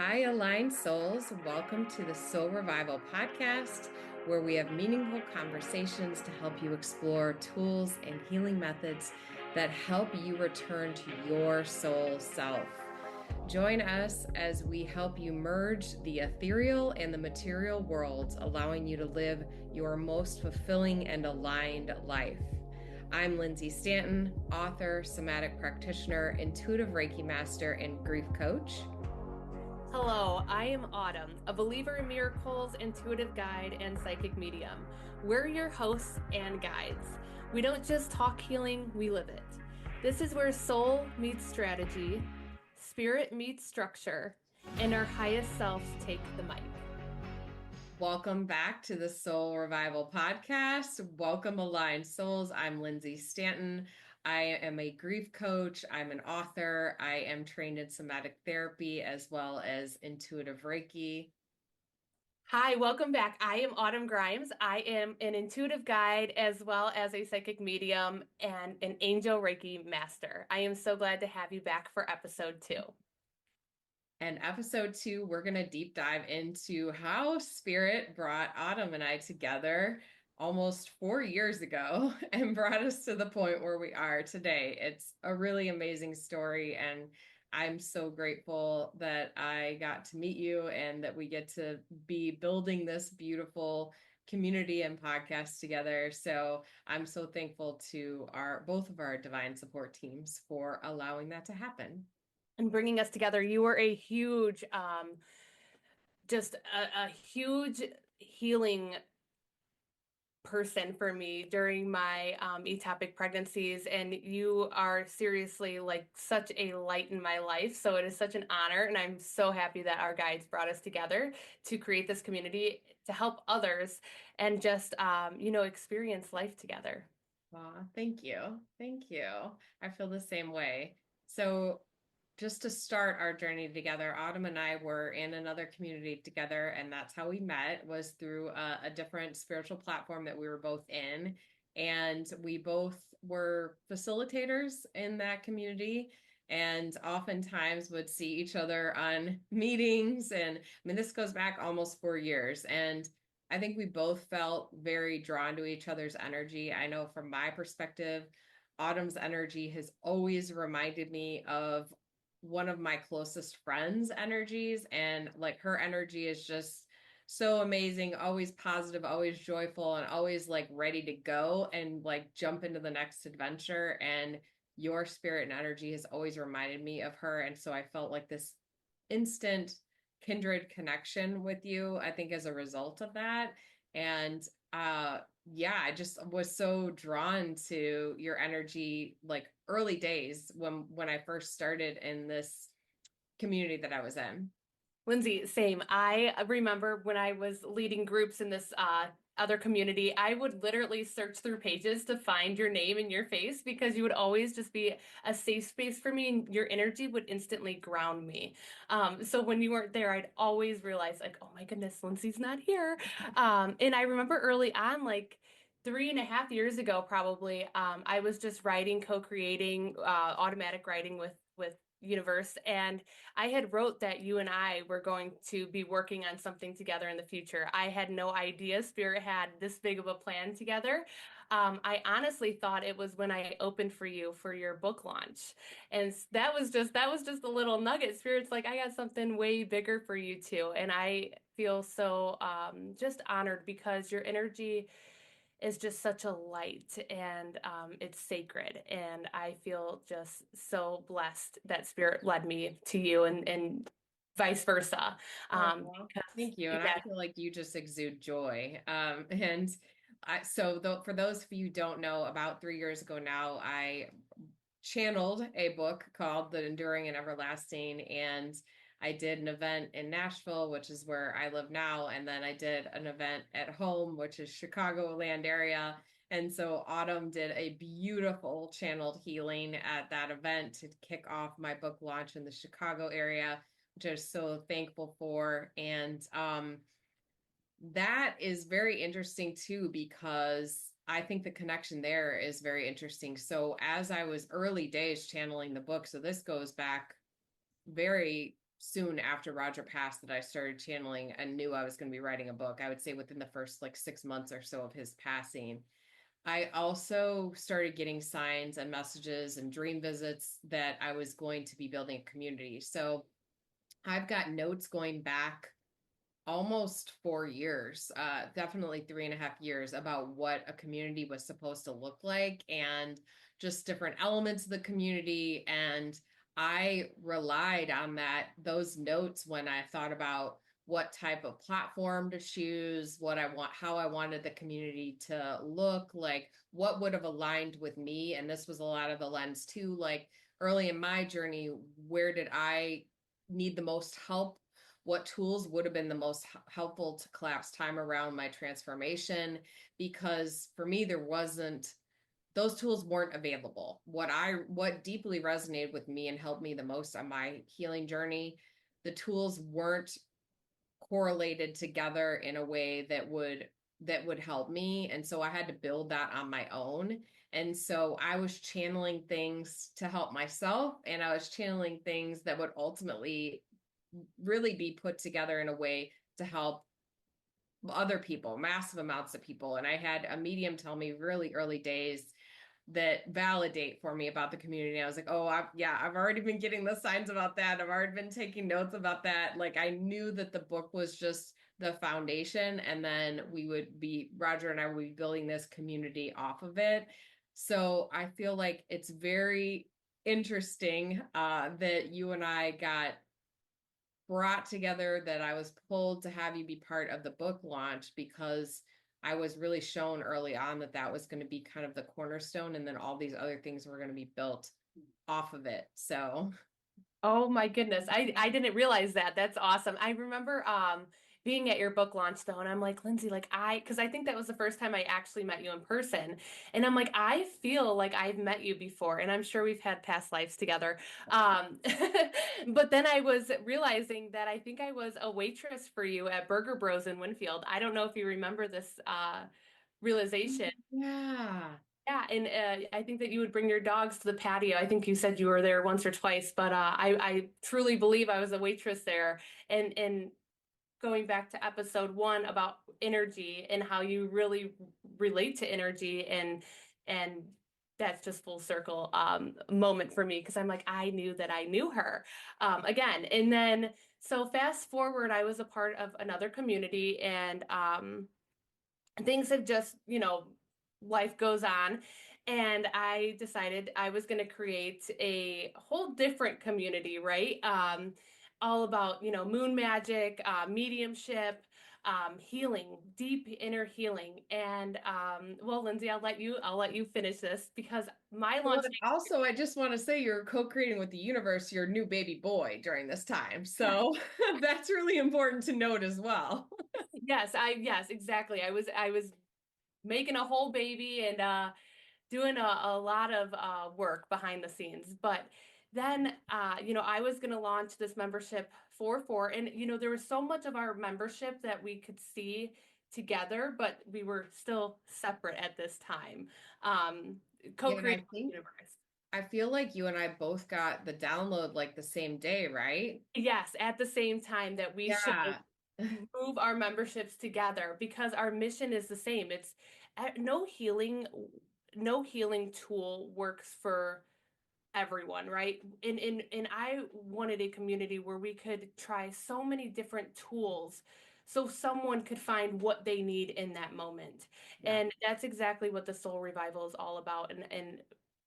Hi, aligned souls. Welcome to the Soul Revival podcast, where we have meaningful conversations to help you explore tools and healing methods that help you return to your soul self. Join us as we help you merge the ethereal and the material worlds, allowing you to live your most fulfilling and aligned life. I'm Lindsay Stanton, author, somatic practitioner, intuitive Reiki master, and grief coach. Hello, I am Autumn, a believer in miracles, intuitive guide, and psychic medium. We're your hosts and guides. We don't just talk healing, we live it. This is where soul meets strategy, spirit meets structure, and our highest selves take the mic. Welcome back to the Soul Revival podcast. Welcome, aligned souls. I'm Lindsay Stanton. I am a grief coach. I'm an author. I am trained in somatic therapy as well as intuitive Reiki. Hi, welcome back. I am Autumn Grimes. I am an intuitive guide as well as a psychic medium and an angel Reiki master. I am so glad to have you back for episode 2. And episode 2, we're going to deep dive into how Spirit brought Autumn and I together almost 4 years ago and brought us to the point where we are today. It's a really amazing story, and I'm so grateful that I got to meet you and that we get to be building this beautiful community and podcast together. So I'm so thankful to our both of our divine support teams for allowing that to happen. And bringing us together. You were a huge, just a huge healing person for me during my ectopic pregnancies. And you are seriously like such a light in my life. So it is such an honor. And I'm so happy that our guides brought us together to create this community to help others and just, experience life together. Aw, thank you. Thank you. I feel the same way. So, just to start our journey together, Autumn and I were in another community together, and that's how we met, was through a different spiritual platform that we were both in. And we both were facilitators in that community and oftentimes would see each other on meetings. And I mean, this goes back almost 4 years. And I think we both felt very drawn to each other's energy. I know from my perspective, Autumn's energy has always reminded me of one of my closest friends' energies. And like her energy is just so amazing, always positive, always joyful, and always like ready to go and like jump into the next adventure. And your spirit and energy has always reminded me of her. And so I felt like this instant kindred connection with you, I think, as a result of that. And yeah, I just was so drawn to your energy like early days when I first started in this community that I was in. Lindsay, same. I remember when I was leading groups in this other community, I would literally search through pages to find your name and your face because you would always just be a safe space for me and your energy would instantly ground me. So when you weren't there, I'd always realize, like, oh my goodness, Lindsay's not here. And I remember early on, like, 3.5 years ago, probably, I was just writing, co-creating, automatic writing with Universe, and I had wrote that you and I were going to be working on something together in the future. I had no idea Spirit had this big of a plan together. I honestly thought it was when I opened for you for your book launch. And that was just a little nugget. Spirit's like, I got something way bigger for you too. And I feel so just honored because your energy is just such a light and it's sacred. And I feel just so blessed that Spirit led me to you and vice versa. Oh, Because, thank you. And I yeah, feel like you just exude joy. And for those of you who don't know, about 3 years ago now, I channeled a book called The Enduring and Everlasting. And I did an event in Nashville, which is where I live now. And then I did an event at home, which is Chicagoland area. And so Autumn did a beautiful channeled healing at that event to kick off my book launch in the Chicago area, which I'm so thankful for. And that is very interesting too, because I think the connection there is very interesting. So as I was early days channeling the book, so this goes back very soon after Roger passed that I started channeling and knew I was going to be writing a book. I would say within the first like 6 months or so of his passing. I also started getting signs and messages and dream visits that I was going to be building a community. So I've got notes going back almost 4 years, definitely 3.5 years about what a community was supposed to look like and just different elements of the community. And I relied on those notes when I thought about what type of platform to choose, what I want, how I wanted the community to look like, what would have aligned with me. And this was a lot of the lens too, like early in my journey, where did I need the most help, what tools would have been the most helpful to collapse time around my transformation, because for me there wasn't, those tools weren't available. What deeply resonated with me and helped me the most on my healing journey, the tools weren't correlated together in a way that would help me, and so I had to build that on my own. And so I was channeling things to help myself, and I was channeling things that would ultimately really be put together in a way to help other people, massive amounts of people. And I had a medium tell me really early days that validate for me about the community. I was like, oh, I've already been getting the signs about that. I've already been taking notes about that. Like I knew that the book was just the foundation, and then Roger and I would be building this community off of it. So I feel like it's very interesting that you and I got brought together, that I was pulled to have you be part of the book launch, because I was really shown early on that that was going to be kind of the cornerstone, and then all these other things were going to be built off of it. So, Oh my goodness. I didn't realize that. That's awesome. I remember being at your book launch though, and I'm like, Lindsay, like because I think that was the first time I actually met you in person. And I'm like, I feel like I've met you before, and I'm sure we've had past lives together. Um but then I was realizing that I think I was a waitress for you at Burger Bros in Winfield. I don't know if you remember this realization. yeah. Yeah, and I think that you would bring your dogs to the patio. I think you said you were there once or twice, but I truly believe I was a waitress there. And going back to episode one about energy and how you really relate to energy, and that's just full circle moment for me because I'm like I knew that I knew her again. And then so fast forward, I was a part of another community, and things have just, life goes on. And I decided I was going to create a whole different community, right? All about, moon magic, mediumship, healing, deep inner healing. And well, Lindsay, I'll let you finish this because my Well, launch. and also, I just want to say you're co-creating with the universe your new baby boy during this time. So that's really important to note as well. Yes, exactly. I was making a whole baby and doing a lot of work behind the scenes. But then, I was going to launch this membership for, and, there was so much of our membership that we could see together, but we were still separate at this time, um, Yeah, and co-creating with the universe. I feel like you and I both got the download like the same day, right? Yes, at the same time that we should Yeah. move our memberships together because our mission is the same. It's no healing, no healing tool works for everyone, right? And I wanted a community where we could try so many different tools so someone could find what they need in that moment. Yeah. And that's exactly what the soul revival is all about. And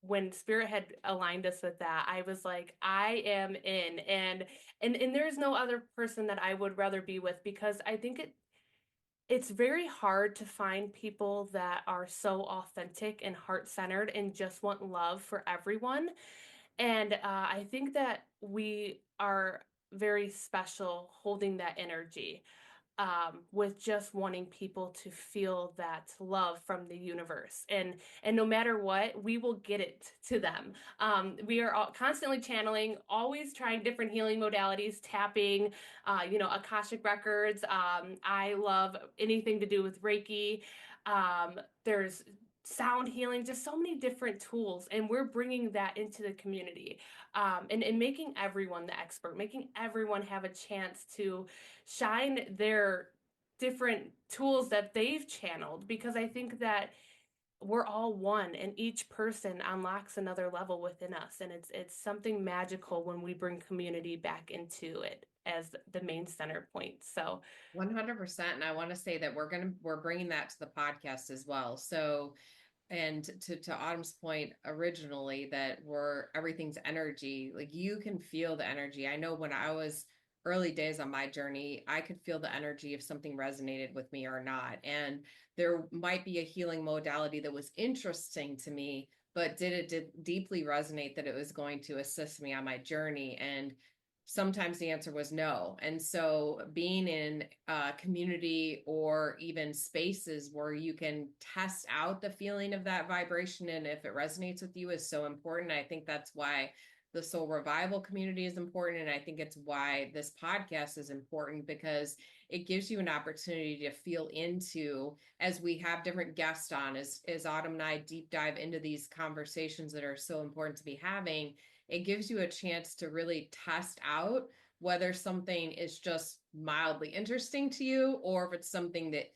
when spirit had aligned us with that, I was like, I am in. And there's no other person that I would rather be with because I think it's very hard to find people that are so authentic and heart-centered and just want love for everyone. And I think that we are very special holding that energy with just wanting people to feel that love from the universe. And no matter what, we will get it to them. We are constantly channeling, always trying different healing modalities, tapping, Akashic records. I love anything to do with Reiki. There's sound healing, just so many different tools. And we're bringing that into the community, and making everyone the expert, making everyone have a chance to shine their different tools that they've channeled, because I think that we're all one and each person unlocks another level within us, and it's something magical when we bring community back into it as the main center point. So 100%. And I want to say that we're bringing that to the podcast as well. So, and to Autumn's point originally, that we're everything's energy. Like you can feel the energy. I know when I was early days on my journey, I could feel the energy if something resonated with me or not. And there might be a healing modality that was interesting to me, but did it deeply resonate that it was going to assist me on my journey? And sometimes the answer was no. And so being in a community or even spaces where you can test out the feeling of that vibration and if it resonates with you is so important. I think that's why the soul revival community is important. And I think it's why this podcast is important, because it gives you an opportunity to feel into, as we have different guests on, as Autumn and I deep dive into these conversations that are so important to be having, it gives you a chance to really test out whether something is just mildly interesting to you or if it's something that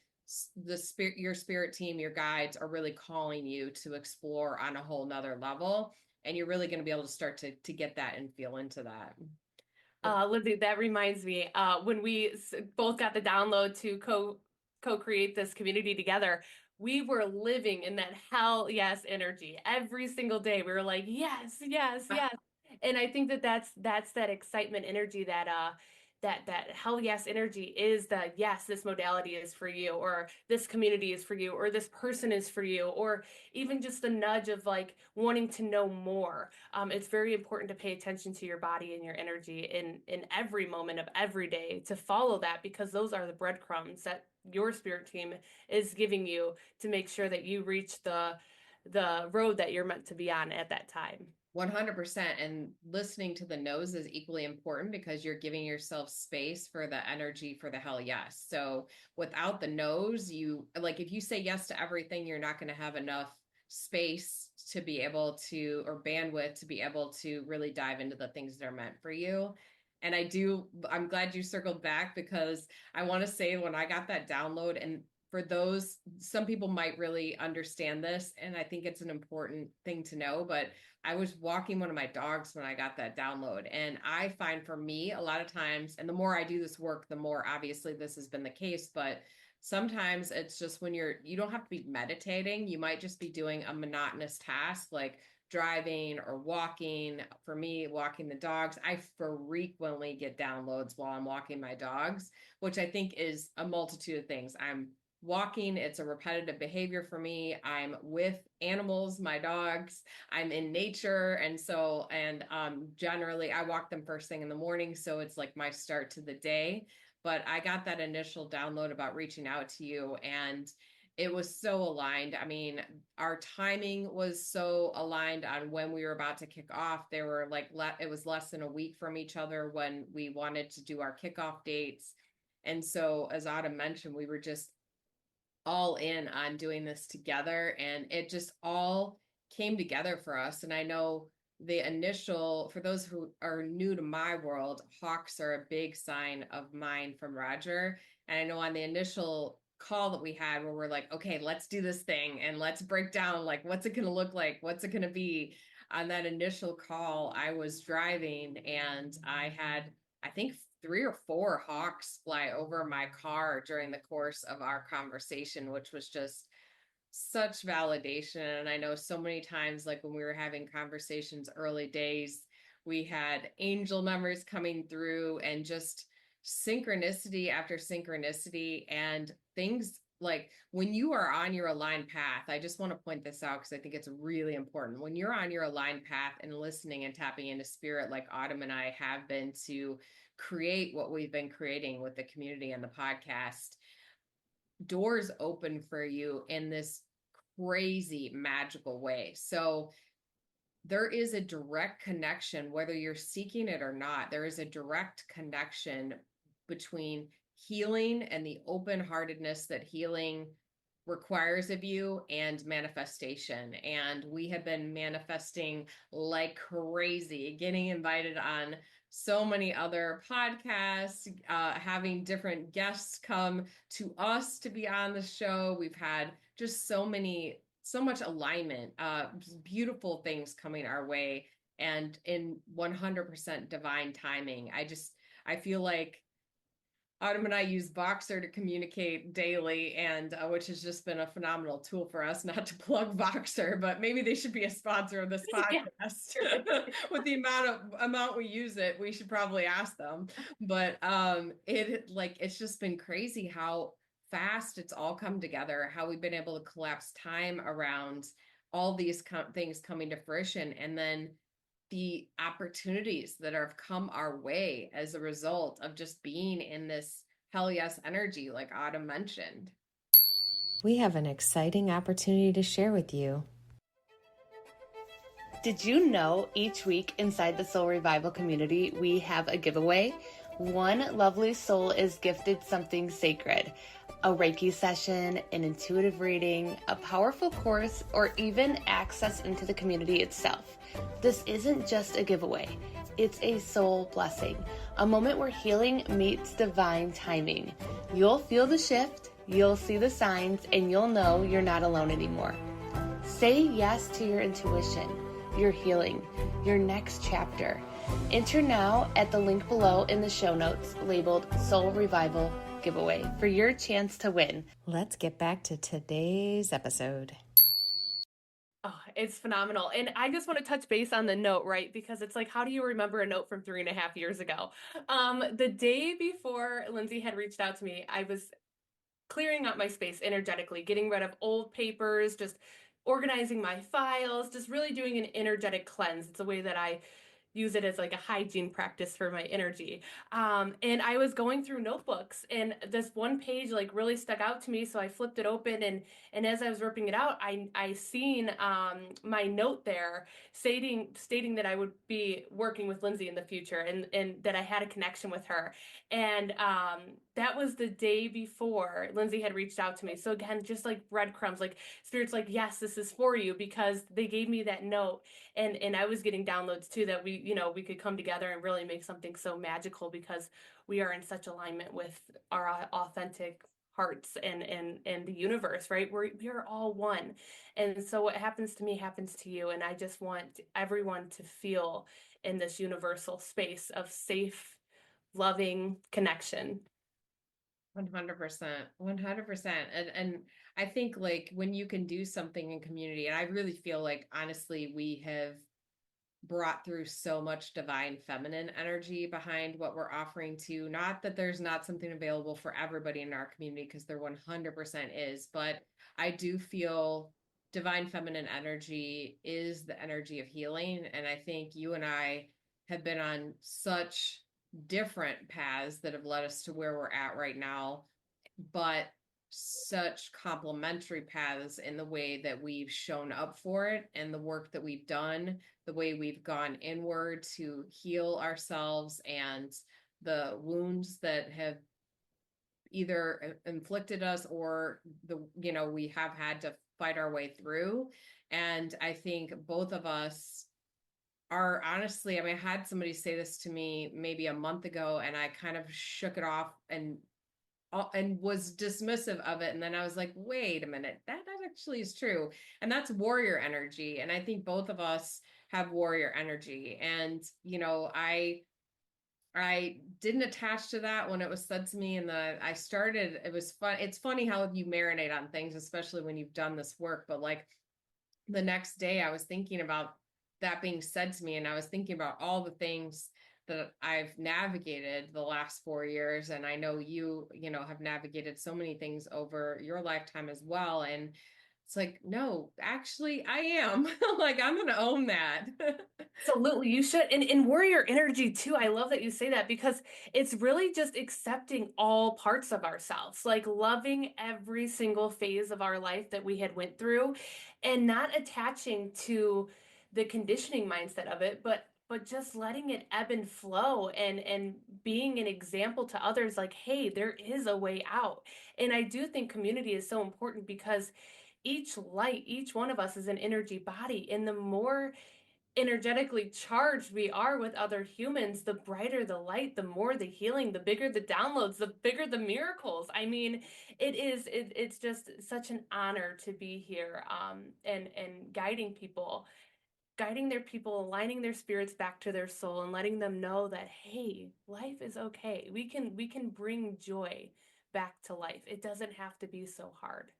your spirit team, your guides are really calling you to explore on a whole nother level. And you're really going to be able to start to get that and feel into that. Lindsay, that reminds me, when we both got the download to co-create this community together, we were living in that hell yes energy every single day. We were like, yes, yes, yes. And I think that that's that excitement energy, that hell yes energy is the yes, this modality is for you, or this community is for you, or this person is for you, or even just the nudge of like wanting to know more. It's very important to pay attention to your body and your energy in every moment of every day, to follow that, because those are the breadcrumbs that your spirit team is giving you to make sure that you reach the road that you're meant to be on at that time. 100%. And listening to the no's is equally important because you're giving yourself space for the energy for the hell yes. So without the no's, you like, if you say yes to everything, you're not going to have enough space to be able to, or bandwidth to be able to really dive into the things that are meant for you. And I'm glad you circled back, because I want to say when I got that download, and for those, some people might really understand this, and I think it's an important thing to know, but I was walking one of my dogs when I got that download. And I find for me, a lot of times, and the more I do this work, the more obviously this has been the case, but sometimes it's just when you don't have to be meditating. You might just be doing a monotonous task like driving or walking. For me, walking the dogs, I frequently get downloads while I'm walking my dogs, which I think is a multitude of things. I'm walking, it's a repetitive behavior for me. I'm with animals, my dogs, I'm in nature. And so, and generally I walk them first thing in the morning. So it's like my start to the day. But I got that initial download about reaching out to you, and it was so aligned. I mean, our timing was so aligned on when we were about to kick off. There were like, it was less than a week from each other when we wanted to do our kickoff dates. And so, as Autumn mentioned, we were just all in on doing this together, and it just all came together for us. And I know the initial, for those who are new to my world, hawks are a big sign of mine from Roger. And I know on the initial call that we had, where we're like, okay, let's do this thing and let's break down, like, what's it going to look like? What's it going to be? On that initial call, I was driving and I had, I think, 3 or 4 hawks fly over my car during the course of our conversation, which was just such validation. And I know so many times, like when we were having conversations early days, we had angel numbers coming through and just synchronicity after synchronicity, and things like when you are on your aligned path. I just want to point this out because I think it's really important. When you're on your aligned path and listening and tapping into spirit, like Autumn and I have been, to create what we've been creating with the community and the podcast, doors open for you in this crazy magical way. So there is a direct connection, whether you're seeking it or not. There is a direct connection between healing and the open heartedness that healing requires of you and manifestation. And we have been manifesting like crazy, getting invited on so many other podcasts, having different guests come to us to be on the show. We've had just so much alignment, beautiful things coming our way, and in 100% divine timing. I feel like Autumn and I use Voxer to communicate daily, and which has just been a phenomenal tool for us. Not to plug Voxer, but maybe they should be a sponsor of this Yeah. podcast. With the amount we use it, we should probably ask them. But it's just been crazy how fast it's all come together. How we've been able to collapse time around all these things coming to fruition, and then the opportunities that have come our way as a result of just being in this hell yes energy, like Autumn mentioned. We have an exciting opportunity to share with you. Did you know each week inside the Soul Revival community, we have a giveaway? One lovely soul is gifted something sacred, a Reiki session, an intuitive reading, a powerful course, or even access into the community itself. This isn't just a giveaway. It's a soul blessing, a moment where healing meets divine timing. You'll feel the shift, you'll see the signs, and you'll know you're not alone anymore. Say yes to your intuition, your healing, your next chapter. Enter now at the link below in the show notes labeled Soul Revival Giveaway for your chance to win. Let's get back to today's episode. Oh, it's phenomenal. And I just want to touch base on the note, right? Because it's like, how do you remember a note from 3.5 years ago? The day before Lindsay had reached out to me, I was clearing out my space energetically, getting rid of old papers, just organizing my files, just really doing an energetic cleanse. It's a way that I use it as like a hygiene practice for my energy. And I was going through notebooks, and this one page like really stuck out to me. So I flipped it open, and as I was ripping it out, I seen my note there stating that I would be working with Lindsay in the future, and that I had a connection with her. And that was the day before Lindsay had reached out to me. So again, just like breadcrumbs, like Spirit's like, yes, this is for you, because they gave me that note, and I was getting downloads too, that we could come together and really make something so magical, because we are in such alignment with our authentic hearts and the universe, right? We are all one. And so what happens to me happens to you, and I just want everyone to feel in this universal space of safe, loving connection. 100%, 100%. And I think like when you can do something in community, and I really feel like honestly we have brought through so much divine feminine energy behind what we're offering to, not that there's not something available for everybody in our community, because there 100% is, but I do feel divine feminine energy is the energy of healing. And I think you and I have been on such different paths that have led us to where we're at right now, but such complementary paths in the way that we've shown up for it and the work that we've done, the way we've gone inward to heal ourselves and the wounds that have either inflicted us or we have had to fight our way through. And I think both of us are honestly, I mean, I had somebody say this to me maybe a month ago, and I kind of shook it off and was dismissive of it. And then I was like, wait a minute, that actually is true. And that's warrior energy. And I think both of us have warrior energy. And, I didn't attach to that when it was said to me. And it was fun. It's funny how you marinate on things, especially when you've done this work. But like the next day I was thinking about that being said to me, and I was thinking about all the things that I've navigated the last 4 years. And I know you have navigated so many things over your lifetime as well. And it's like, no, actually I am like, I'm going to own that. Absolutely, you should. And in warrior energy too, I love that you say that, because it's really just accepting all parts of ourselves, like loving every single phase of our life that we had went through, and not attaching to the conditioning mindset of it, but but just letting it ebb and flow and being an example to others like, hey, there is a way out. And I do think community is so important because each light, each one of us is an energy body. And the more energetically charged we are with other humans, the brighter the light, the more the healing, the bigger the downloads, the bigger the miracles. I mean, it's just such an honor to be here, and guiding their people, aligning their spirits back to their soul and letting them know that, hey, life is okay. We can bring joy back to life. It doesn't have to be so hard.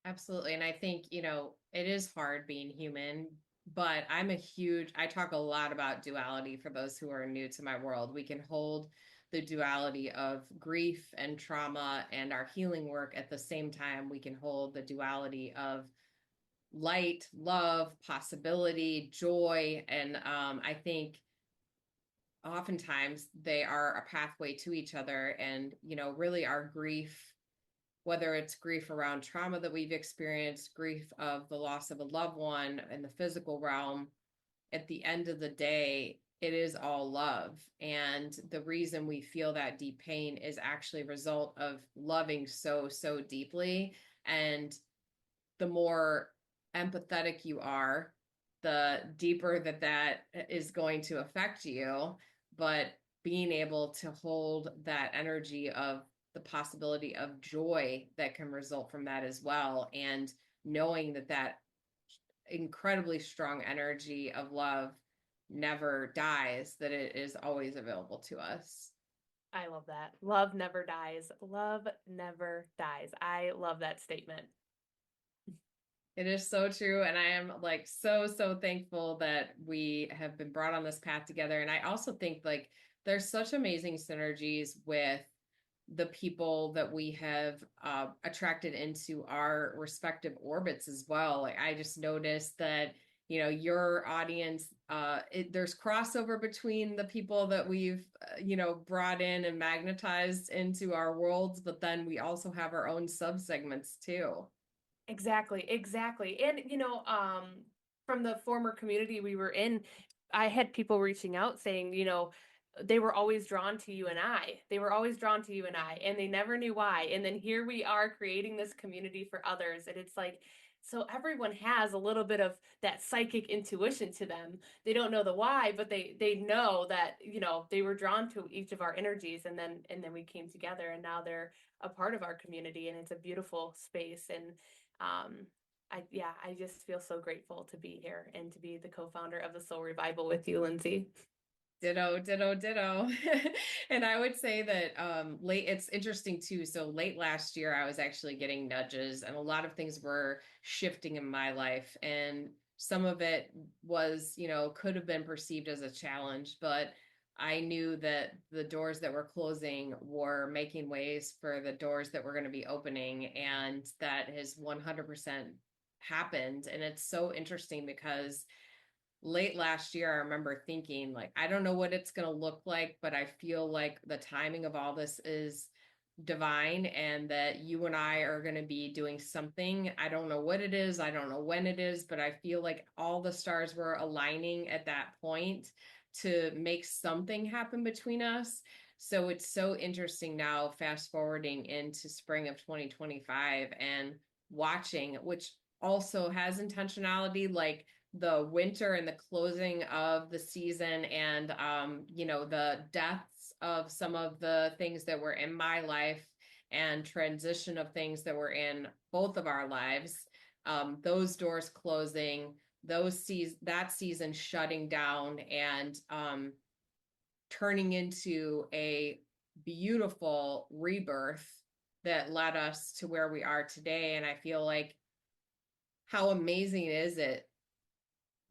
Absolutely. And I think, it is hard being human, but I talk a lot about duality for those who are new to my world. We can hold the duality of grief and trauma and our healing work at the same time. We can hold the duality of light, love, possibility, joy. And I think oftentimes they are a pathway to each other. And, really our grief, whether it's grief around trauma that we've experienced, grief of the loss of a loved one in the physical realm, at the end of the day, it is all love. And the reason we feel that deep pain is actually a result of loving so, so deeply. And the more empathetic you are, the deeper that is going to affect you. But being able to hold that energy of the possibility of joy that can result from that as well, and knowing that incredibly strong energy of love never dies, that it is always available to us. I love that. Love never dies. Love never dies. I love that statement. It is so true. And I am like so, so thankful that we have been brought on this path together. And I also think like there's such amazing synergies with the people that we have attracted into our respective orbits as well. Like I just noticed that, your audience, there's crossover between the people that we've, brought in and magnetized into our worlds, but then we also have our own subsegments too. Exactly, exactly. And from the former community we were in, I had people reaching out saying, they were always drawn to you and I. They were always drawn to you and I, and they never knew why. And then here we are creating this community for others. And it's like, so everyone has a little bit of that psychic intuition to them. They don't know the why, but they know that, they were drawn to each of our energies, and then we came together, and now they're a part of our community, and it's a beautiful space. And I just feel so grateful to be here and to be the co-founder of the Soul Revival with you, Lindsay. Ditto, ditto, ditto. And I would say that it's interesting too. So late last year, I was actually getting nudges, and a lot of things were shifting in my life. And some of it was, could have been perceived as a challenge, but I knew that the doors that were closing were making ways for the doors that were going to be opening. And that has 100% happened. And it's so interesting because late last year, I remember thinking, like, I don't know what it's going to look like, but I feel like the timing of all this is divine, and that you and I are going to be doing something. I don't know what it is. I don't know when it is, but I feel like all the stars were aligning at that point to make something happen between us. So it's so interesting now, fast forwarding into spring of 2025 and watching, which also has intentionality, like the winter and the closing of the season, and the deaths of some of the things that were in my life and transition of things that were in both of our lives, those doors closing, that season shutting down, and turning into a beautiful rebirth that led us to where we are today. And I feel like, how amazing is it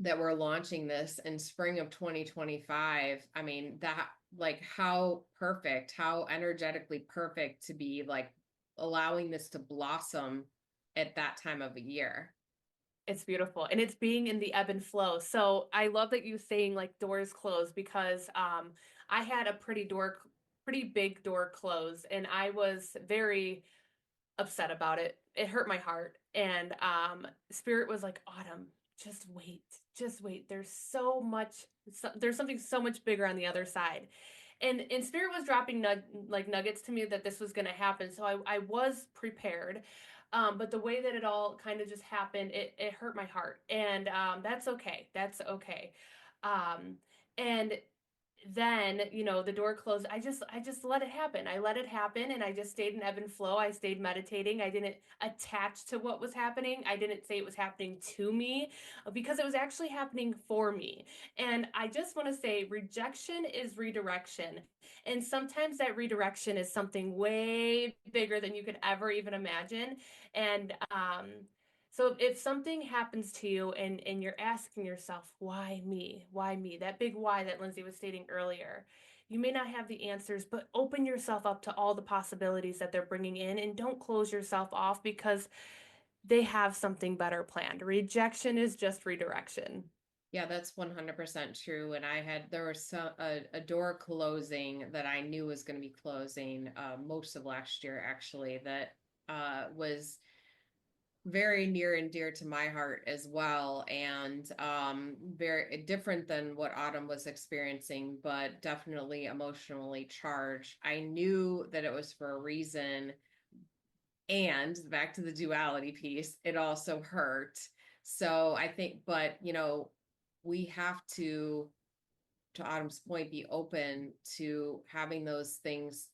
that we're launching this in spring of 2025. I mean, that, like, how perfect, how energetically perfect to be like allowing this to blossom at that time of the year. It's beautiful, and it's being in the ebb and flow. So I love that you saying like doors closed, because I had a pretty big door close, and I was very upset about it. It hurt my heart. And Spirit was like, Autumn, just wait. There's something so much bigger on the other side. And Spirit was dropping like nuggets to me that this was going to happen. So I was prepared. But the way that it all kind of just happened, it hurt my heart. And that's okay. That's okay. Um, and then, the door closed. I just let it happen. I let it happen, and I just stayed in ebb and flow. I stayed meditating. I didn't attach to what was happening. I didn't say it was happening to me, because it was actually happening for me. And I just want to say rejection is redirection. And sometimes that redirection is something way bigger than you could ever even imagine. And so if something happens to you and you're asking yourself, why me? Why me? That big why that Lindsay was stating earlier. You may not have the answers, but open yourself up to all the possibilities that they're bringing in, and don't close yourself off, because they have something better planned. Rejection is just redirection. Yeah, that's 100% true. And there was a door closing that I knew was going to be closing most of last year, actually, that was very near and dear to my heart as well, and very different than what Autumn was experiencing, but definitely emotionally charged. I knew that it was for a reason, and back to the duality piece, it also hurt. So I think, but we have to Autumn's point, be open to having those things,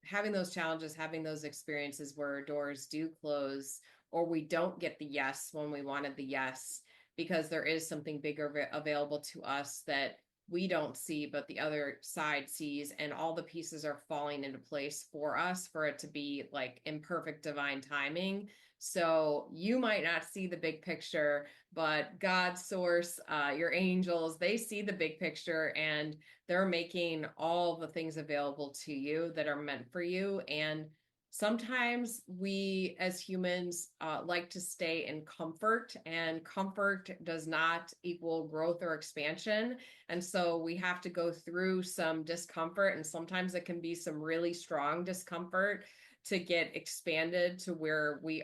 having those challenges, having those experiences where doors do close, or we don't get the yes when we wanted the yes, because there is something bigger available to us that we don't see, but the other side sees, and all the pieces are falling into place for us for it to be like in perfect divine timing. So you might not see the big picture, but God's source, your angels, they see the big picture, and they're making all the things available to you that are meant for you. And sometimes we as humans like to stay in comfort, and comfort does not equal growth or expansion. And so we have to go through some discomfort, and sometimes it can be some really strong discomfort to get expanded to where we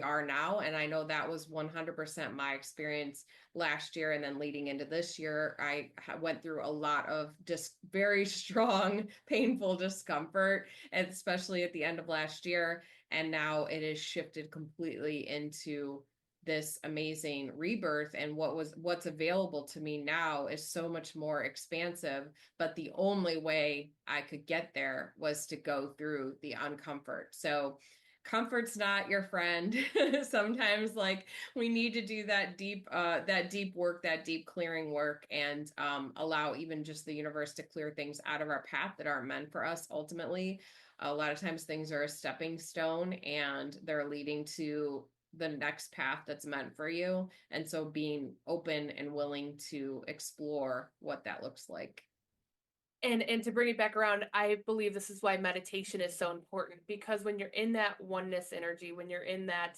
are now. And I know that was 100% my experience last year, and then leading into this year, I went through a lot of just very strong, painful discomfort, especially at the end of last year. And now it is shifted completely into this amazing rebirth, and what's available to me now is so much more expansive. But the only way I could get there was to go through the uncomfort. So comfort's not your friend. Sometimes, like, we need to do that deep work, that deep clearing work, and allow even just the universe to clear things out of our path that aren't meant for us ultimately. A lot of times things are a stepping stone, and they're leading to the next path that's meant for you. And so being open and willing to explore what that looks like. And to bring it back around, I believe this is why meditation is so important, because when you're in that oneness energy, when you're in that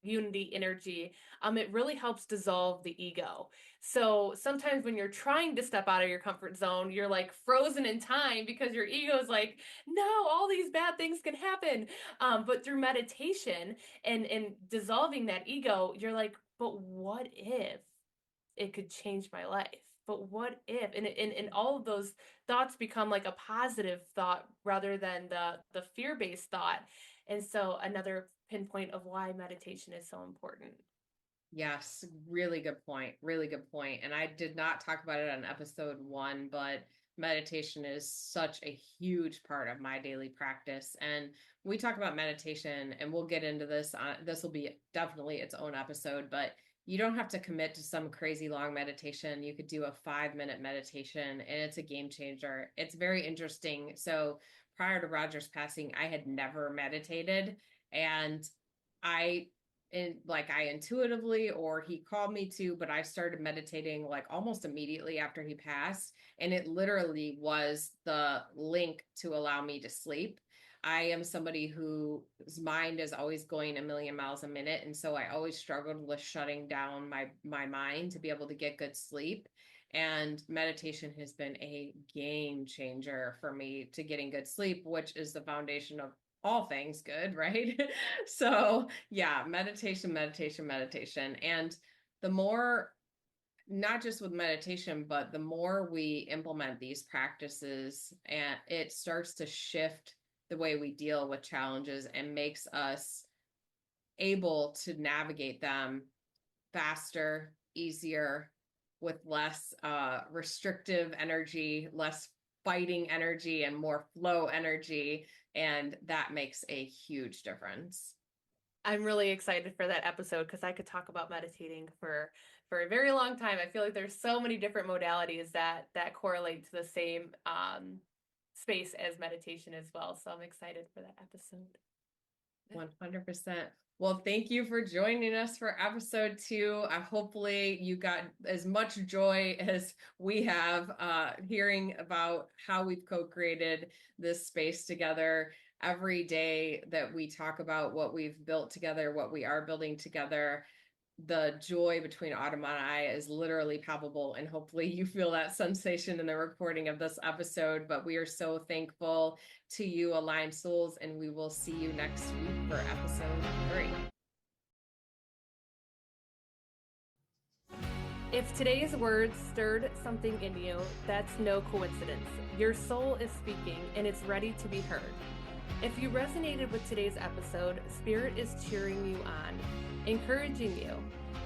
unity energy, it really helps dissolve the ego. So sometimes when you're trying to step out of your comfort zone, you're like frozen in time, because your ego is like, no, all these bad things can happen. But through meditation and dissolving that ego, you're like, but what if it could change my life? But what if? And all of those thoughts become like a positive thought rather than the fear-based thought. And so another pinpoint of why meditation is so important. Yes, really good point. Really good point. And I did not talk about it on episode 1, but meditation is such a huge part of my daily practice. And we talk about meditation, and we'll get into this. This will be definitely its own episode, but you don't have to commit to some crazy long meditation. You could do a 5-minute meditation, and it's a game changer. It's very interesting. So prior to Roger's passing, I had never meditated, and I I intuitively, or he called me to, but I started meditating like almost immediately after he passed, and it literally was the link to allow me to sleep. I am somebody whose mind is always going a million miles a minute, and so I always struggled with shutting down my mind to be able to get good sleep. And meditation has been a game changer for me to getting good sleep, which is the foundation of all things good, right? So yeah, meditation, meditation, meditation. And the more, not just with meditation, but the more we implement these practices, and it starts to shift the way we deal with challenges and makes us able to navigate them faster, easier, with less restrictive energy, less fighting energy, and more flow energy. And that makes a huge difference. I'm really excited for that episode because I could talk about meditating for a very long time. I feel like there's so many different modalities that correlate to the same space as meditation as well. So I'm excited for that episode. 100%. Well, thank you for joining us for episode 2. Hopefully you got as much joy as we have hearing about how we've co-created this space together. Every day that we talk about what we've built together, what we are building together, the joy between Autumn and I is literally palpable, and hopefully you feel that sensation in the recording of this episode. But we are so thankful to you, Aligned Souls, and we will see you next week for episode 3. If today's words stirred something in you, that's no coincidence. Your soul is speaking and it's ready to be heard. If you resonated with today's episode, Spirit is cheering you on, encouraging you.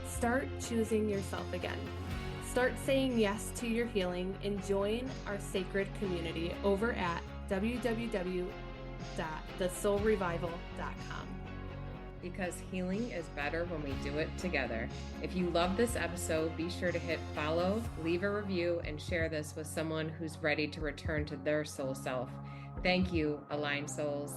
Start choosing yourself again. Start saying yes to your healing and join our sacred community over at www.thesoulrevival.com. Because healing is better when we do it together. If you love this episode, be sure to hit follow, leave a review, and share this with someone who's ready to return to their soul self. Thank you, Aligned Souls.